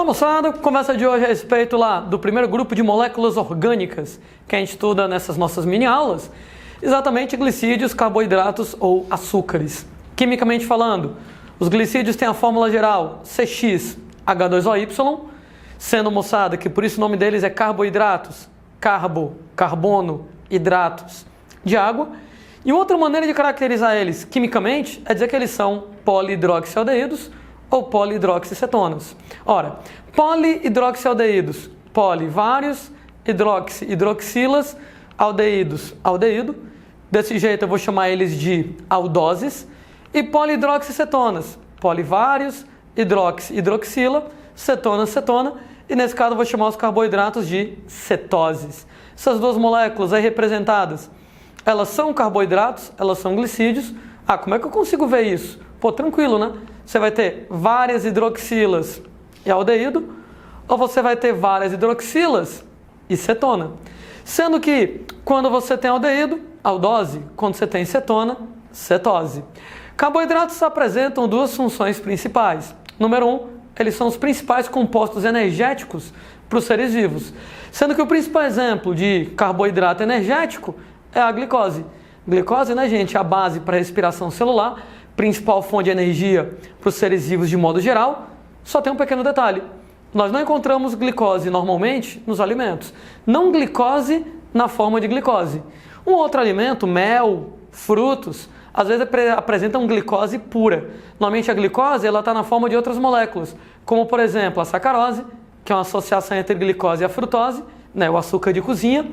Fala moçada, conversa de hoje a respeito lá do primeiro grupo de moléculas orgânicas que a gente estuda nessas nossas mini aulas, exatamente glicídios, carboidratos ou açúcares. Quimicamente falando, os glicídios têm a fórmula geral CXH2OY, sendo moçada que por isso o nome deles é carboidratos, carbono, hidratos de água. E outra maneira de caracterizar eles quimicamente é dizer que eles são polihidroxialdeídos ou polihidroxicetonas. Ora, polihidroxialdeídos, poli, vários, hidroxilas, aldeídos, aldeído. Desse jeito eu vou chamar eles de aldoses. E polihidroxicetonas, poli, vários, hidroxila, cetona. E nesse caso eu vou chamar os carboidratos de cetoses. Essas duas moléculas aí representadas, elas são carboidratos, elas são glicídios. Ah, como é que eu consigo ver isso? Pô, tranquilo, né? Você vai ter várias hidroxilas e aldeído, ou você vai ter várias hidroxilas e cetona. Sendo que quando você tem aldeído, aldose, quando você tem cetona, cetose. Carboidratos apresentam duas funções principais. Número 1, eles são os principais compostos energéticos para os seres vivos. Sendo que o principal exemplo de carboidrato energético é a glicose. Glicose, né, gente, é a base para a respiração celular, principal fonte de energia para os seres vivos de modo geral. Só tem um pequeno detalhe: nós não encontramos glicose normalmente nos alimentos, não glicose na forma de glicose. Um outro alimento, mel, frutos, às vezes apresentam glicose pura. Normalmente a glicose está na forma de outras moléculas, como por exemplo a sacarose, que é uma associação entre glicose e a frutose, né, o açúcar de cozinha,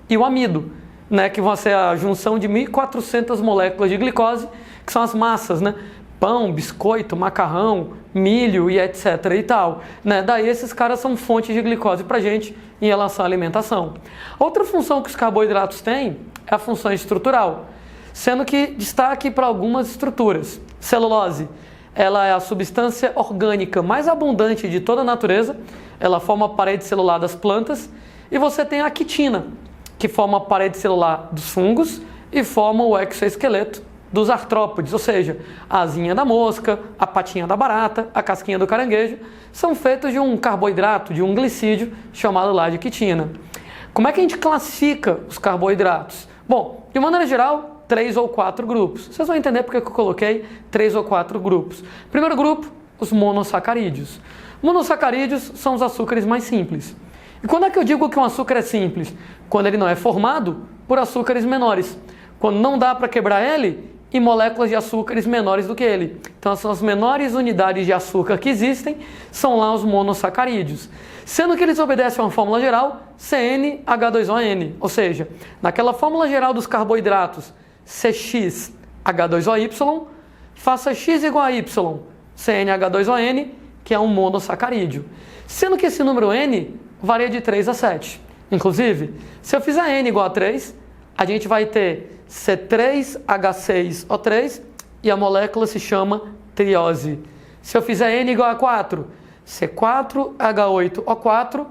e o amido, né, que vão ser a junção de 1.400 moléculas de glicose, que são as massas, né? Pão, biscoito, macarrão, milho e etc. e tal, né? Daí esses caras são fontes de glicose para a gente em relação à alimentação. Outra função que os carboidratos têm é a função estrutural, sendo que destaque para algumas estruturas. Celulose, ela é a substância orgânica mais abundante de toda a natureza, ela forma a parede celular das plantas, e você tem a quitina, que forma a parede celular dos fungos e forma o exoesqueleto dos artrópodes, ou seja, a asinha da mosca, a patinha da barata, a casquinha do caranguejo, são feitos de um carboidrato, de um glicídio, chamado lá de quitina. Como é que a gente classifica os carboidratos? Bom, de maneira geral, 3 ou 4 grupos. Vocês vão entender porque eu coloquei 3 ou 4 grupos. Primeiro grupo, os monossacarídeos. Monossacarídeos são os açúcares mais simples. E quando é que eu digo que um açúcar é simples? Quando ele não é formado por açúcares menores. Quando não dá para quebrar ele em moléculas de açúcares menores do que ele. Então, as menores unidades de açúcar que existem são lá os monossacarídeos. Sendo que eles obedecem a uma fórmula geral CnH2ON. Ou seja, naquela fórmula geral dos carboidratos CXH2OY, faça X igual a Y, CnH2ON, que é um monossacarídeo. Sendo que esse número N varia de 3 a 7. Inclusive, se eu fizer N igual a 3, a gente vai ter C3H6O3 e a molécula se chama triose. Se eu fizer N igual a 4, C4H8O4,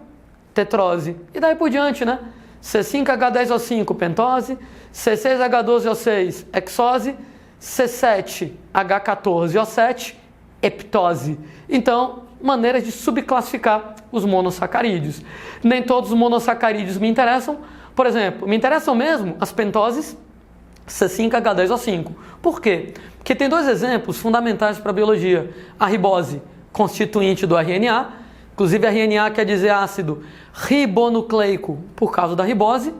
tetrose. E daí por diante, né? C5H10O5, pentose, C6H12O6, hexose, C7H14O7, heptose. Então, maneiras de subclassificar os monossacarídeos. Nem todos os monossacarídeos me interessam. Por exemplo, me interessam mesmo as pentoses, C5H10O5. Por quê? Porque tem dois exemplos fundamentais para a biologia. A ribose, constituinte do RNA, inclusive RNA quer dizer ácido ribonucleico por causa da ribose,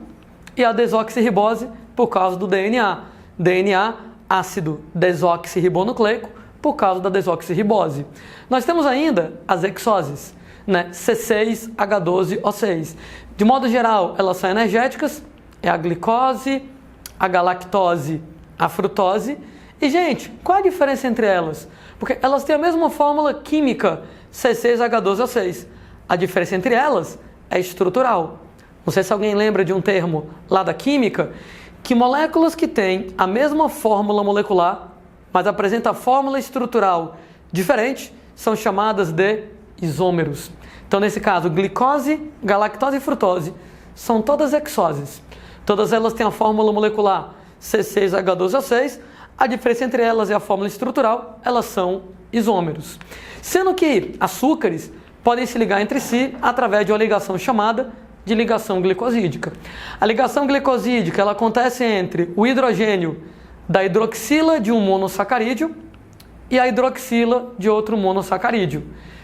e a desoxirribose por causa do DNA. DNA, ácido desoxirribonucleico, por causa da desoxirribose. Nós temos ainda as hexoses, né? C6H12O6. De modo geral, elas são energéticas, é a glicose, a galactose, a frutose. E, gente, qual a diferença entre elas? Porque elas têm a mesma fórmula química, C6H12O6. A diferença entre elas é estrutural. Não sei se alguém lembra de um termo lá da química, que moléculas que têm a mesma fórmula molecular, mas apresentam a fórmula estrutural diferente, são chamadas de isômeros. Então, nesse caso, glicose, galactose e frutose são todas hexoses. Todas elas têm a fórmula molecular C6H12O6. A diferença entre elas é a fórmula estrutural, elas são isômeros. Sendo que açúcares podem se ligar entre si através de uma ligação chamada de ligação glicosídica. A ligação glicosídica ela acontece entre o hidrogênio da hidroxila de um monossacarídeo e a hidroxila de outro monossacarídeo.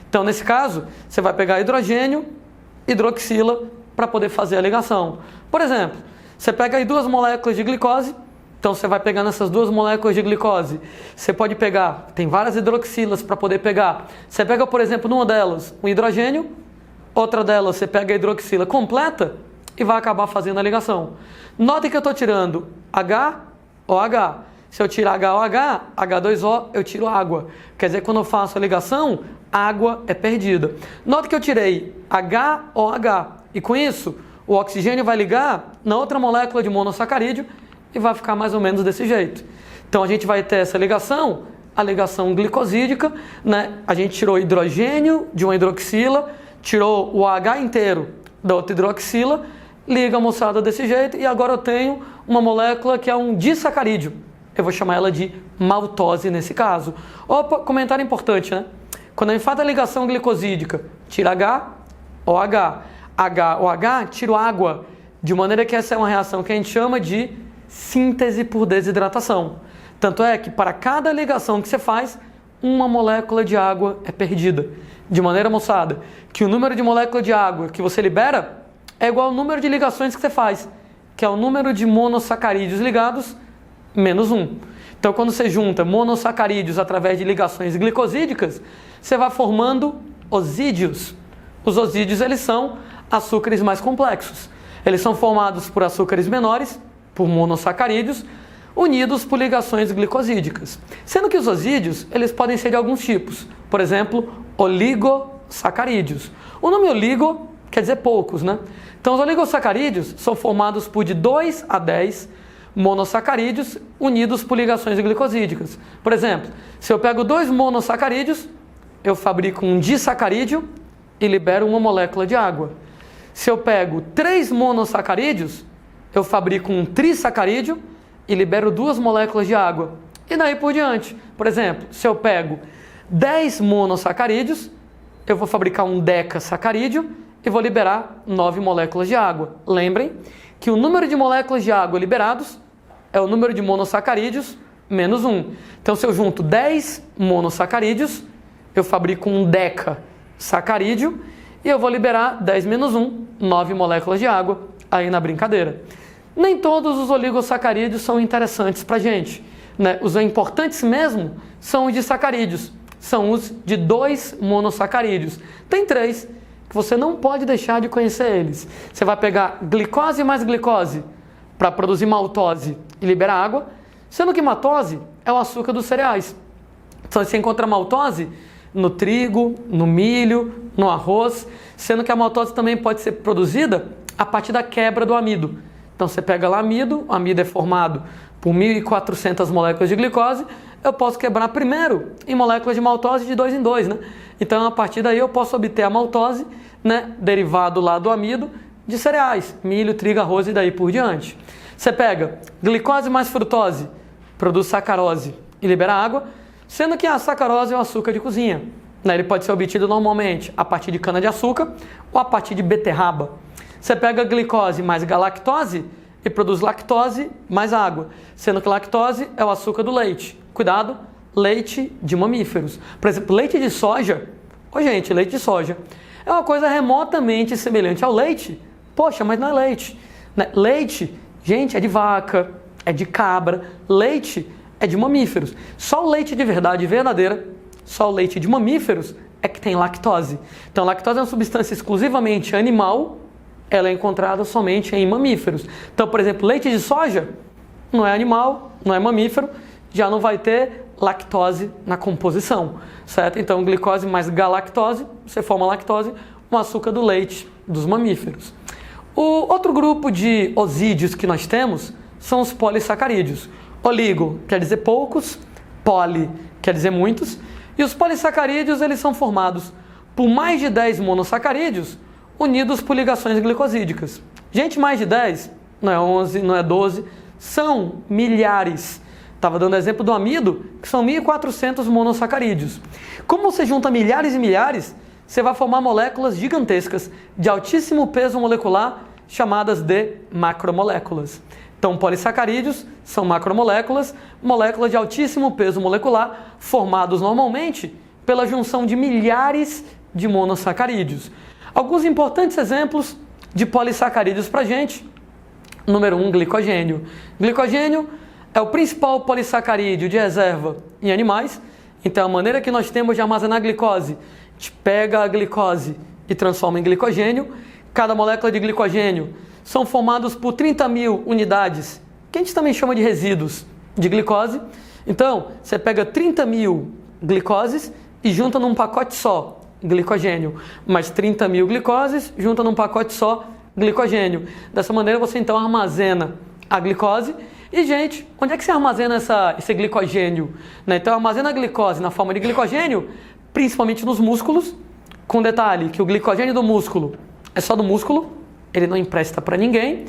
Então, nesse caso, você vai pegar hidrogênio, hidroxila, para poder fazer a ligação. Por exemplo, você pega aí 2 moléculas de glicose, então você vai pegando essas 2 moléculas de glicose. Você pode pegar, tem várias hidroxilas para poder pegar. Você pega, por exemplo, numa delas um hidrogênio, outra delas você pega a hidroxila completa e vai acabar fazendo a ligação. Notem que eu estou tirando HOH. Se eu tirar HOH, H2O, eu tiro água. Quer dizer, quando eu faço a ligação, água é perdida. Note que eu tirei HOH e com isso o oxigênio vai ligar na outra molécula de monossacarídeo e vai ficar mais ou menos desse jeito. Então a gente vai ter essa ligação, a ligação glicosídica, né? A gente tirou hidrogênio de uma hidroxila, tirou o H inteiro da outra hidroxila, liga a moçada desse jeito e agora eu tenho uma molécula que é um disacarídeo. Eu vou chamar ela de maltose nesse caso. Opa, comentário importante, né? Quando a gente faz a ligação glicosídica, tira HOH. HOH, tiro água. De maneira que essa é uma reação que a gente chama de síntese por desidratação. Tanto é que para cada ligação que você faz, uma molécula de água é perdida. De maneira, moçada, que o número de moléculas de água que você libera é igual ao número de ligações que você faz, que é o número de monossacarídeos ligados menos 1. Então, quando você junta monossacarídeos através de ligações glicosídicas, você vai formando osídeos. Os osídeos, eles são açúcares mais complexos. Eles são formados por açúcares menores, por monossacarídeos, unidos por ligações glicosídicas. Sendo que os osídeos, eles podem ser de alguns tipos. Por exemplo, oligossacarídeos. O nome oligo quer dizer poucos, né? Então, os oligossacarídeos são formados por de 2 a 10 monossacarídeos unidos por ligações glicosídicas. Por exemplo, se eu pego 2 monossacarídeos, eu fabrico um disacarídeo e libero uma molécula de água. Se eu pego 3 monossacarídeos, eu fabrico um trissacarídeo e libero 2 moléculas de água. E daí por diante. Por exemplo, se eu pego 10 monossacarídeos, eu vou fabricar um decasacarídeo e vou liberar 9 moléculas de água. Lembrem que o número de moléculas de água liberados é o número de monossacarídeos menos 1. Então, se eu junto 10 monossacarídeos, eu fabrico um decasacarídeo e eu vou liberar 10 menos 1, 9 moléculas de água aí na brincadeira. Nem todos os oligossacarídeos são interessantes para a gente, né? Os importantes mesmo são os disacarídeos, são os de 2 monossacarídeos. Tem 3 que você não pode deixar de conhecer eles. Você vai pegar glicose mais glicose para produzir maltose e liberar água, sendo que maltose é o açúcar dos cereais. Então você encontra maltose no trigo, no milho, no arroz, sendo que a maltose também pode ser produzida a partir da quebra do amido. Então você pega lá amido, o amido é formado por 1.400 moléculas de glicose, eu posso quebrar primeiro em moléculas de maltose de 2 em 2, né? Então a partir daí eu posso obter a maltose, né, derivado lá do amido de cereais, milho, trigo, arroz e daí por diante. Você pega glicose mais frutose, produz sacarose e libera água, sendo que a sacarose é o açúcar de cozinha, né? Ele pode ser obtido normalmente a partir de cana-de-açúcar ou a partir de beterraba. Você pega glicose mais galactose e produz lactose mais água, sendo que lactose é o açúcar do leite. Cuidado, leite de mamíferos. Por exemplo, leite de soja. Ô gente, leite de soja é uma coisa remotamente semelhante ao leite. Poxa, mas não é leite, né? Leite, gente, é de vaca, é de cabra. Leite é de mamíferos. Só o leite de verdade verdadeira, só o leite de mamíferos é que tem lactose. Então, lactose é uma substância exclusivamente animal, ela é encontrada somente em mamíferos. Então, por exemplo, leite de soja não é animal, não é mamífero, já não vai ter lactose na composição, certo? Então, glicose mais galactose, você forma lactose, um açúcar do leite dos mamíferos. O outro grupo de osídeos que nós temos são os polissacarídeos. Oligo quer dizer poucos, poli quer dizer muitos, e os polissacarídeos eles são formados por mais de 10 monossacarídeos unidos por ligações glicosídicas. Gente, mais de 10, não é 11, não é 12, são milhares. Estava dando exemplo do amido, que são 1.400 monossacarídeos. Como você junta milhares e milhares, você vai formar moléculas gigantescas de altíssimo peso molecular, chamadas de macromoléculas. Então, polissacarídeos são macromoléculas, moléculas de altíssimo peso molecular, formados normalmente pela junção de milhares de monossacarídeos. Alguns importantes exemplos de polissacarídeos para a gente. Número 1, glicogênio. Glicogênio é o principal polissacarídeo de reserva em animais. Então, a maneira que nós temos de armazenar glicose, a gente pega a glicose e transforma em glicogênio. Cada molécula de glicogênio são formados por 30 mil unidades, que a gente também chama de resíduos de glicose. Então, você pega 30 mil glicoses e junta num pacote só, glicogênio. Mais 30 mil glicoses, junta num pacote só, glicogênio. Dessa maneira, você então armazena a glicose. E, gente, onde é que você armazena esse glicogênio? Então, armazena a glicose na forma de glicogênio, principalmente nos músculos, com detalhe que o glicogênio do músculo é só do músculo, ele não empresta para ninguém.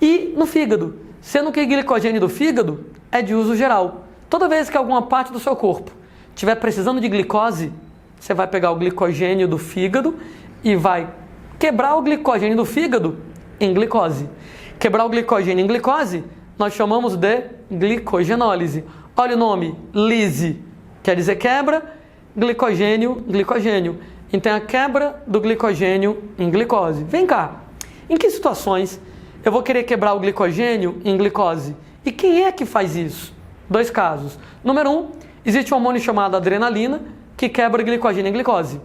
E no fígado, sendo que o glicogênio do fígado é de uso geral. Toda vez que alguma parte do seu corpo estiver precisando de glicose, você vai pegar o glicogênio do fígado e vai quebrar o glicogênio do fígado em glicose. Quebrar o glicogênio em glicose, nós chamamos de glicogenólise. Olha o nome, lise, quer dizer quebra, glicogênio, glicogênio. Então, a quebra do glicogênio em glicose. Vem cá, em que situações eu vou querer quebrar o glicogênio em glicose? E quem é que faz isso? Dois casos. Número 1, existe um hormônio chamado adrenalina, que quebra o glicogênio em glicose.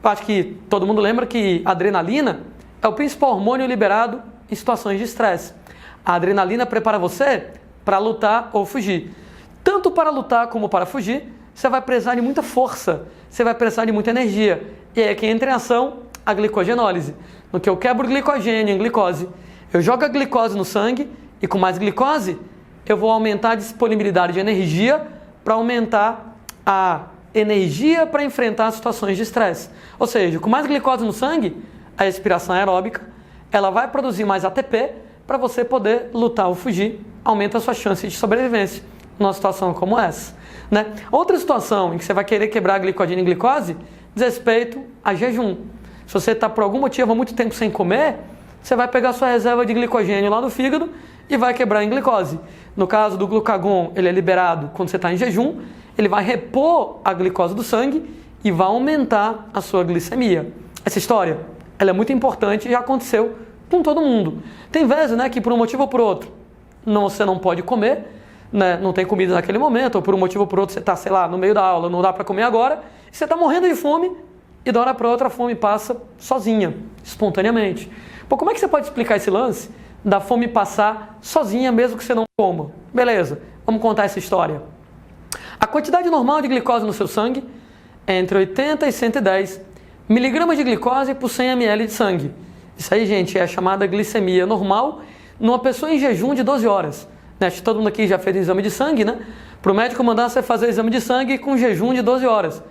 Eu acho que todo mundo lembra que a adrenalina é o principal hormônio liberado em situações de estresse. A adrenalina prepara você para lutar ou fugir. Tanto para lutar como para fugir, você vai precisar de muita força, você vai precisar de muita energia. E aí é que entra em ação a glicogenólise. No que eu quebro o glicogênio em glicose, eu jogo a glicose no sangue e com mais glicose, eu vou aumentar a disponibilidade de energia para aumentar a energia para enfrentar situações de estresse. Ou seja, com mais glicose no sangue, a respiração aeróbica, ela vai produzir mais ATP para você poder lutar ou fugir, aumenta a sua chance de sobrevivência numa situação como essa. Né? Outra situação em que você vai querer quebrar a glicogênio em glicose diz respeito a jejum. Se você está por algum motivo há muito tempo sem comer, você vai pegar sua reserva de glicogênio lá no fígado e vai quebrar em glicose. No caso do glucagon, ele é liberado quando você está em jejum, ele vai repor a glicose do sangue e vai aumentar a sua glicemia. Essa história, ela é muito importante e já aconteceu com todo mundo. Tem vezes, né, que por um motivo ou por outro, você não pode comer, né, não tem comida naquele momento, ou por um motivo ou por outro você está, sei lá, no meio da aula, não dá para comer agora, e você está morrendo de fome, e da hora para outra a fome passa sozinha, espontaneamente. Pô, como é que você pode explicar esse lance da fome passar sozinha mesmo que você não coma? Beleza, vamos contar essa história. A quantidade normal de glicose no seu sangue é entre 80 e 110 miligramas de glicose por 100 ml de sangue. Isso aí, gente, é a chamada glicemia normal numa pessoa em jejum de 12 horas. Né? Acho que todo mundo aqui já fez o exame de sangue, né? Para o médico mandar você fazer o exame de sangue com jejum de 12 horas.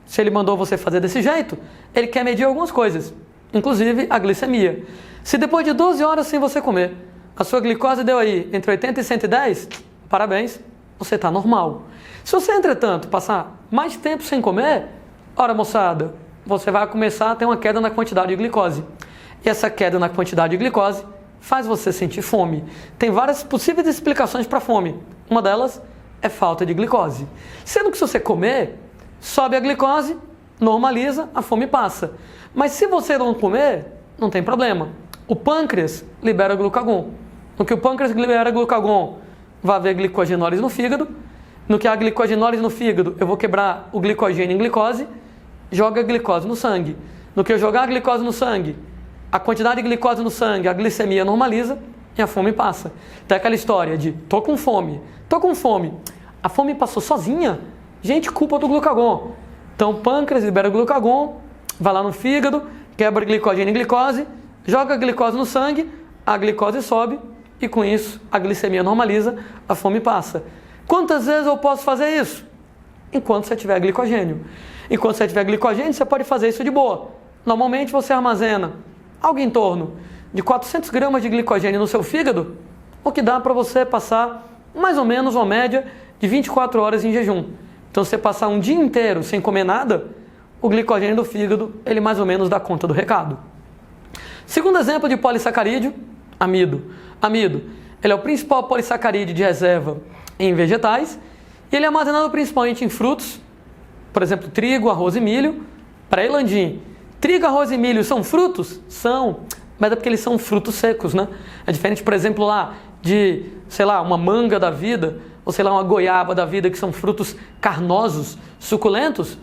Se ele mandou você fazer desse jeito, ele quer medir algumas coisas, inclusive a glicemia. Se depois de 12 horas sem você comer, a sua glicose deu aí entre 80 e 110, parabéns, você está normal. Se você, entretanto, passar mais tempo sem comer, ora moçada, você vai começar a ter uma queda na quantidade de glicose. E essa queda na quantidade de glicose faz você sentir fome. Tem várias possíveis explicações para a fome. Uma delas é falta de glicose. Sendo que se você comer, sobe a glicose, normaliza, a fome passa. Mas se você não comer, não tem problema. O pâncreas libera glucagon. No que o pâncreas libera glucagon, vai haver glicogenólise no fígado. No que há glicogenólise no fígado, eu vou quebrar o glicogênio em glicose, joga a glicose no sangue. No que eu jogar a glicose no sangue, a quantidade de glicose no sangue, a glicemia normaliza e a fome passa. Tem aquela história de tô com fome, a fome passou sozinha? Gente, culpa do glucagon. Então o pâncreas libera o glucagon, vai lá no fígado, quebra glicogênio em glicose, joga a glicose no sangue, a glicose sobe e com isso a glicemia normaliza, a fome passa. Quantas vezes eu posso fazer isso? Enquanto você tiver glicogênio. Enquanto você tiver glicogênio, você pode fazer isso de boa. Normalmente você armazena algo em torno de 400 gramas de glicogênio no seu fígado, o que dá para você passar mais ou menos uma média de 24 horas em jejum. Então, se você passar um dia inteiro sem comer nada, o glicogênio do fígado, ele mais ou menos dá conta do recado. Segundo exemplo de polissacarídeo, amido. Amido, ele é o principal polissacarídeo de reserva em vegetais e ele é armazenado principalmente em frutos, por exemplo, trigo, arroz e milho. Para Landim, trigo, arroz e milho são frutos? São, mas é porque eles são frutos secos, né? É diferente, por exemplo, lá de, sei lá, uma manga da vida, ou sei lá, uma goiaba da vida, que são frutos carnosos, suculentos.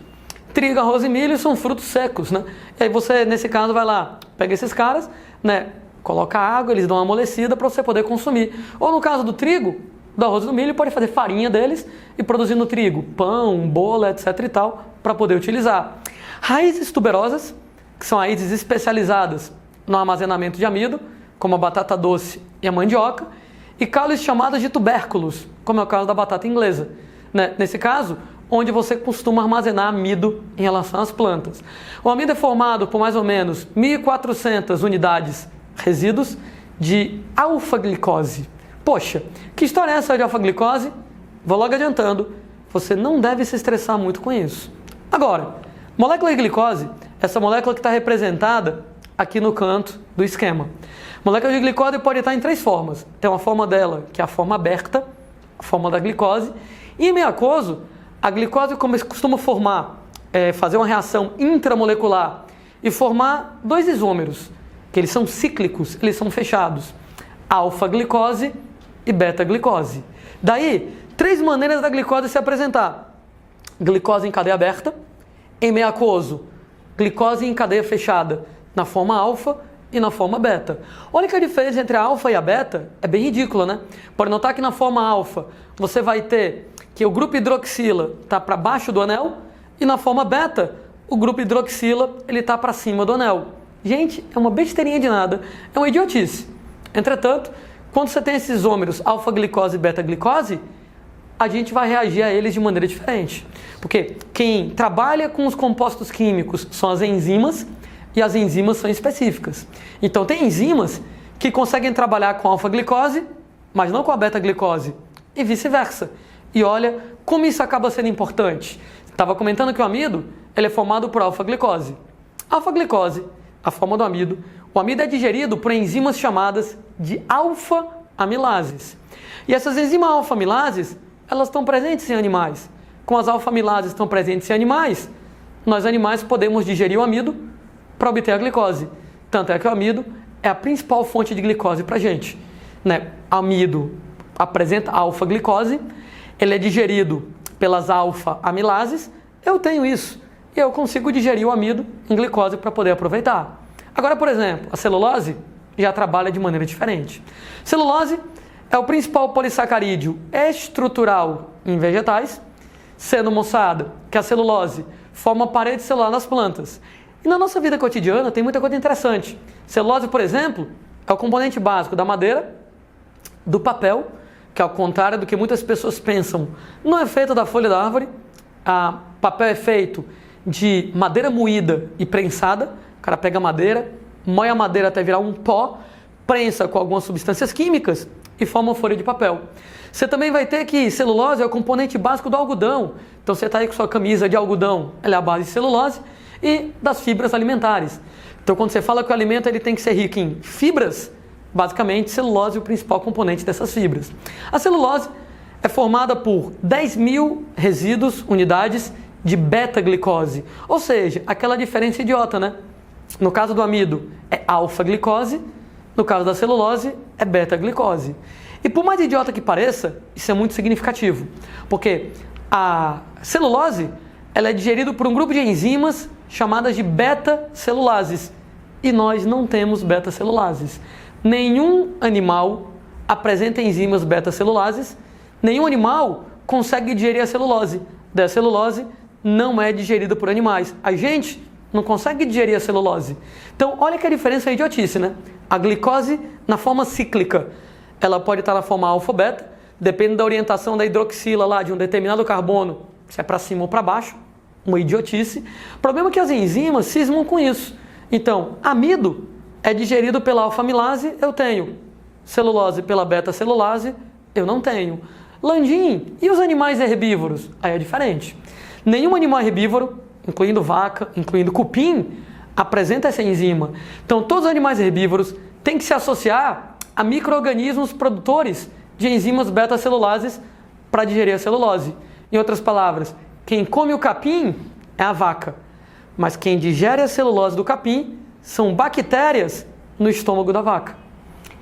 Trigo, arroz e milho são frutos secos, né? E aí você, nesse caso, vai lá, pega esses caras, né? Coloca água, eles dão uma amolecida para você poder consumir. Ou no caso do trigo, do arroz e do milho, pode fazer farinha deles e produzir no trigo pão, bolo, etc e tal, para poder utilizar. Raízes tuberosas, que são raízes especializadas no armazenamento de amido, como a batata doce e a mandioca, e caules chamadas de tubérculos, como é o caso da batata inglesa. Né? Nesse caso, onde você costuma armazenar amido em relação às plantas. O amido é formado por mais ou menos 1.400 unidades resíduos de alfa-glicose. Poxa, que história é essa de alfa-glicose? Vou logo adiantando, você não deve se estressar muito com isso. Agora, molécula de glicose, essa molécula que está representada aqui no canto do esquema. Molécula de glicose pode estar em três formas. Tem uma forma dela, que é a forma aberta, a forma da glicose. E em meio aquoso, a glicose costuma formar, fazer uma reação intramolecular e formar dois isômeros, que eles são cíclicos, eles são fechados. Alfa-glicose e beta-glicose. Daí, três maneiras da glicose se apresentar. Glicose em cadeia aberta, em meio aquoso, glicose em cadeia fechada, na forma alfa e na forma beta. Olha que a diferença entre a alfa e a beta é bem ridícula, né? Pode notar que na forma alfa você vai ter que o grupo hidroxila está para baixo do anel e na forma beta o grupo hidroxila ele está para cima do anel. Gente, é uma besteirinha de nada, é uma idiotice. Entretanto, quando você tem esses isômeros alfa-glicose e beta-glicose, a gente vai reagir a eles de maneira diferente. Porque quem trabalha com os compostos químicos são as enzimas, e as enzimas são específicas. Então tem enzimas que conseguem trabalhar com alfa-glicose, mas não com a beta-glicose, e vice-versa. E olha como isso acaba sendo importante. Estava comentando que o amido ele é formado por alfa-glicose. Alfa-glicose, a forma do amido. O amido é digerido por enzimas chamadas de alfa-amilases. E essas enzimas alfa-amilases, elas estão presentes em animais. Como as alfa-amilases estão presentes em animais, nós animais podemos digerir o amido para obter a glicose. Tanto é que o amido é a principal fonte de glicose para a gente. Né? Amido apresenta alfa-glicose, ele é digerido pelas alfa-amilases, eu tenho isso. E eu consigo digerir o amido em glicose para poder aproveitar. Agora, por exemplo, a celulose já trabalha de maneira diferente. Celulose é o principal polissacarídeo estrutural em vegetais, sendo, moçada, que a celulose forma parede celular nas plantas. E na nossa vida cotidiana tem muita coisa interessante. Celulose, por exemplo, é o componente básico da madeira, do papel, que ao contrário do que muitas pessoas pensam, não é feito da folha da árvore. O papel é feito de madeira moída e prensada. O cara pega a madeira, moe a madeira até virar um pó, prensa com algumas substâncias químicas e forma uma folha de papel. Você também vai ter que celulose é o componente básico do algodão. Então você está aí com sua camisa de algodão, ela é a base de celulose e das fibras alimentares. Então quando você fala que o alimento ele tem que ser rico em fibras, basicamente celulose é o principal componente dessas fibras. A celulose é formada por 10.000 resíduos, unidades de beta-glicose. Ou seja, aquela diferença idiota, né? No caso do amido é alfa-glicose, no caso da celulose é beta-glicose. E por mais idiota que pareça, isso é muito significativo, porque a celulose ela é digerida por um grupo de enzimas chamadas de beta-celulases, e nós não temos beta-celulases. Nenhum animal apresenta enzimas beta-celulases, nenhum animal consegue digerir a celulose. Da celulose não é digerida por animais. A gente não consegue digerir a celulose. Então, olha que a diferença é idiotice, né? A glicose na forma cíclica, ela pode estar na forma alfa-beta, depende da orientação da hidroxila lá de um determinado carbono, se é para cima ou para baixo, uma idiotice. O problema é que as enzimas cismam com isso. Então, amido é digerido pela alfa-amilase, eu tenho. Celulose pela beta-celulase, eu não tenho. Landim, e os animais herbívoros? Aí é diferente. Nenhum animal herbívoro incluindo vaca, incluindo cupim, apresenta essa enzima. Então, todos os animais herbívoros têm que se associar a micro-organismos produtores de enzimas beta-celulases para digerir a celulose. Em outras palavras, quem come o capim é a vaca, mas quem digere a celulose do capim são bactérias no estômago da vaca.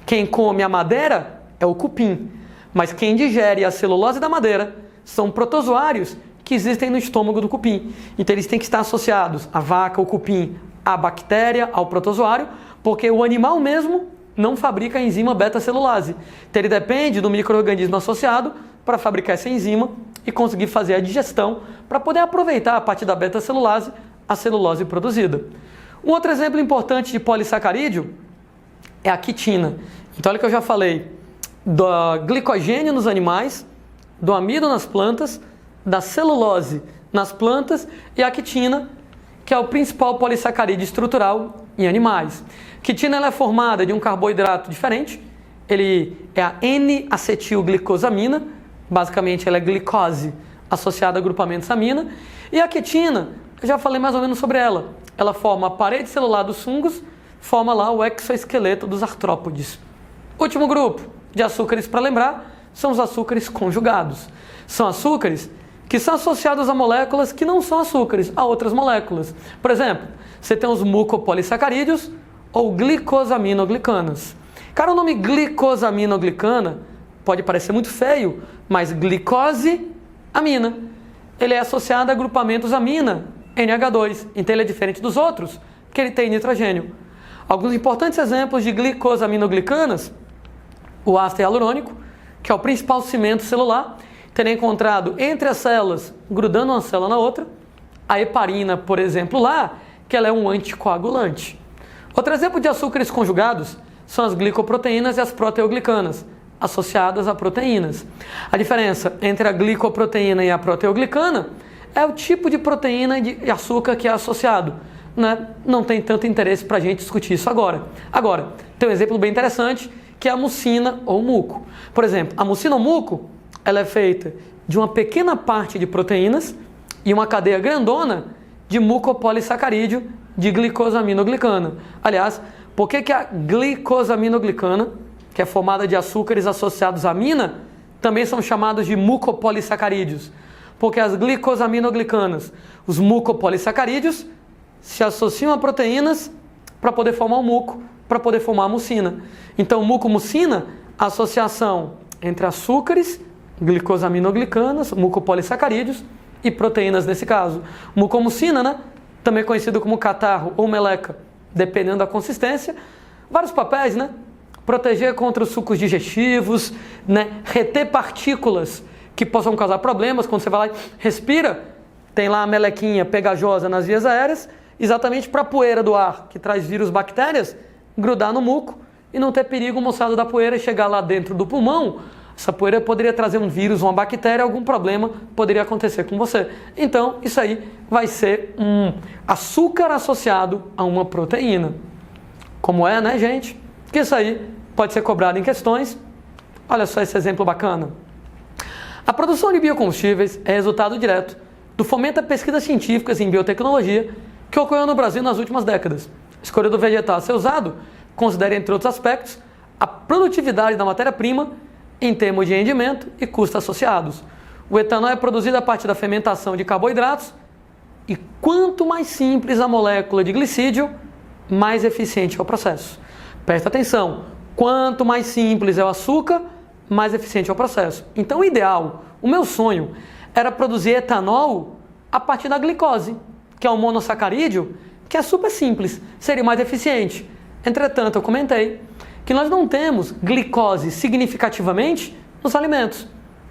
Quem come a madeira é o cupim, mas quem digere a celulose da madeira são protozoários que existem no estômago do cupim. Então eles têm que estar associados, a vaca, o cupim, à bactéria, ao protozoário, porque o animal mesmo não fabrica a enzima beta-celulase. Então ele depende do micro-organismo associado para fabricar essa enzima e conseguir fazer a digestão para poder aproveitar a partir da beta-celulase a celulose produzida. Um outro exemplo importante de polissacarídeo é a quitina. Então olha que eu já falei do glicogênio nos animais, do amido nas plantas, da celulose nas plantas e a quitina, que é o principal polissacarídeo estrutural em animais. Quitina ela é formada de um carboidrato diferente, ele é a N-acetilglicosamina, basicamente ela é glicose associada a grupamentos amina, e a quitina, eu já falei mais ou menos sobre ela, ela forma a parede celular dos fungos, forma lá o exoesqueleto dos artrópodes. Último grupo de açúcares para lembrar são os açúcares conjugados. São açúcares que são associados a moléculas que não são açúcares, a outras moléculas. Por exemplo, você tem os mucopolissacarídeos ou glicosaminoglicanas. Cara, o nome glicosaminoglicana pode parecer muito feio, mas glicose amina. Ele é associado a agrupamentos amina, NH2. Então ele é diferente dos outros, porque ele tem nitrogênio. Alguns importantes exemplos de glicosaminoglicanas: o ácido hialurônico, que é o principal cimento celular, teria encontrado entre as células, grudando uma célula na outra. A heparina, por exemplo, lá, que ela é um anticoagulante. Outro exemplo de açúcares conjugados são as glicoproteínas e as proteoglicanas, associadas a proteínas. A diferença entre a glicoproteína e a proteoglicana é o tipo de proteína de açúcar que é associado. Né? Não tem tanto interesse para a gente discutir isso agora. Agora, tem um exemplo bem interessante, que é a mucina ou muco. Por exemplo, a mucina ou muco, ela é feita de uma pequena parte de proteínas e uma cadeia grandona de mucopolissacarídeo de glicosaminoglicana. Aliás, por que a glicosaminoglicana, que é formada de açúcares associados à amina, também são chamados de mucopolissacarídeos? Porque as glicosaminoglicanas, os mucopolissacarídeos, se associam a proteínas para poder formar o muco, para poder formar a mucina. Então, muco-mucina, a associação entre açúcares, glicosaminoglicanas, mucopolissacarídeos e proteínas nesse caso. Mucomucina, né? Também conhecido como catarro ou meleca, dependendo da consistência. Vários papéis, né? Proteger contra os sucos digestivos, né? Reter partículas que possam causar problemas. Quando você vai lá e respira, tem lá a melequinha pegajosa nas vias aéreas, exatamente para a poeira do ar, que traz vírus, bactérias, grudar no muco e não ter perigo moçado da poeira e chegar lá dentro do pulmão. Essa poeira poderia trazer um vírus, uma bactéria, algum problema poderia acontecer com você. Então, isso aí vai ser um açúcar associado a uma proteína. Como é, né, gente? Que isso aí pode ser cobrado em questões. Olha só esse exemplo bacana. A produção de biocombustíveis é resultado direto do fomento a pesquisas científicas em biotecnologia que ocorreu no Brasil nas últimas décadas. A escolha do vegetal a ser usado considera, entre outros aspectos, a produtividade da matéria-prima em termos de rendimento e custos associados. O etanol é produzido a partir da fermentação de carboidratos e quanto mais simples a molécula de glicídio, mais eficiente é o processo. Presta atenção, quanto mais simples é o açúcar, mais eficiente é o processo. Então o ideal, o meu sonho, era produzir etanol a partir da glicose, que é um monossacarídeo, que é super simples, seria mais eficiente. Entretanto, eu comentei que nós não temos glicose significativamente nos alimentos.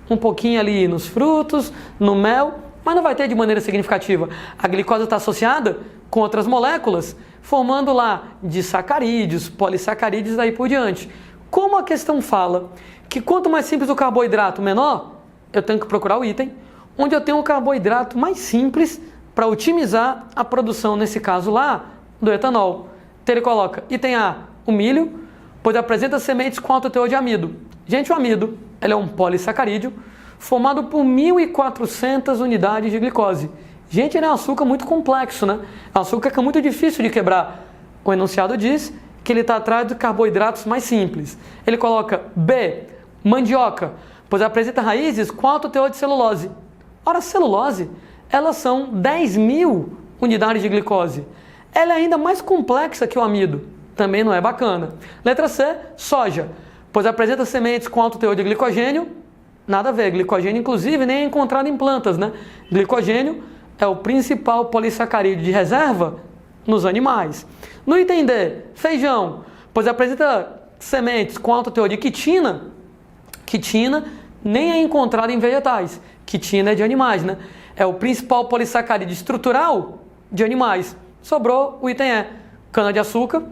Um pouquinho ali nos frutos, no mel, mas não vai ter de maneira significativa. A glicose está associada com outras moléculas, formando lá disacarídeos, polissacarídeos e daí por diante. Como a questão fala que quanto mais simples o carboidrato, menor, eu tenho que procurar o item onde eu tenho um carboidrato mais simples para otimizar a produção, nesse caso lá, do etanol. Então ele coloca item A, o milho, pois apresenta sementes com alto teor de amido. Gente, o amido ele é um polissacarídeo formado por 1.400 unidades de glicose. Gente, ele é um açúcar muito complexo, né? É um açúcar que é muito difícil de quebrar. O enunciado diz que ele está atrás dos carboidratos mais simples. Ele coloca B, mandioca, pois apresenta raízes com alto teor de celulose. Ora, celulose, elas são 10.000 unidades de glicose. Ela é ainda mais complexa que o amido. Também não é bacana. Letra C, soja, pois apresenta sementes com alto teor de glicogênio. Nada a ver, glicogênio inclusive nem é encontrado em plantas, né? Glicogênio é o principal polissacarídeo de reserva nos animais. No item D, feijão, pois apresenta sementes com alto teor de quitina. Quitina nem é encontrada em vegetais. Quitina é de animais, né? É o principal polissacarídeo estrutural de animais. Sobrou o item E, cana-de-açúcar,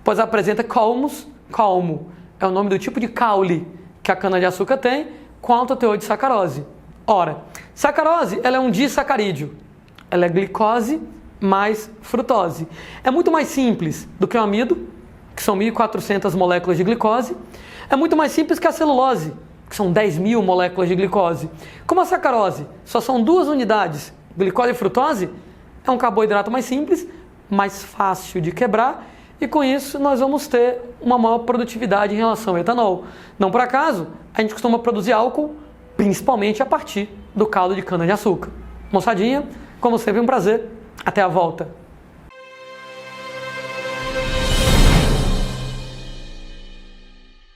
pois apresenta colmos. Colmo é o nome do tipo de caule que a cana-de-açúcar tem, com alto teor de sacarose. Ora, sacarose ela é um disacarídeo. Ela é glicose mais frutose. É muito mais simples do que o amido, que são 1.400 moléculas de glicose. É muito mais simples que a celulose, que são 10.000 moléculas de glicose. Como a sacarose só são 2 unidades, glicose e frutose, é um carboidrato mais simples, mais fácil de quebrar, e com isso nós vamos ter uma maior produtividade em relação ao etanol. Não por acaso, a gente costuma produzir álcool principalmente a partir do caldo de cana-de-açúcar. Moçadinha, como sempre, um prazer. Até a volta.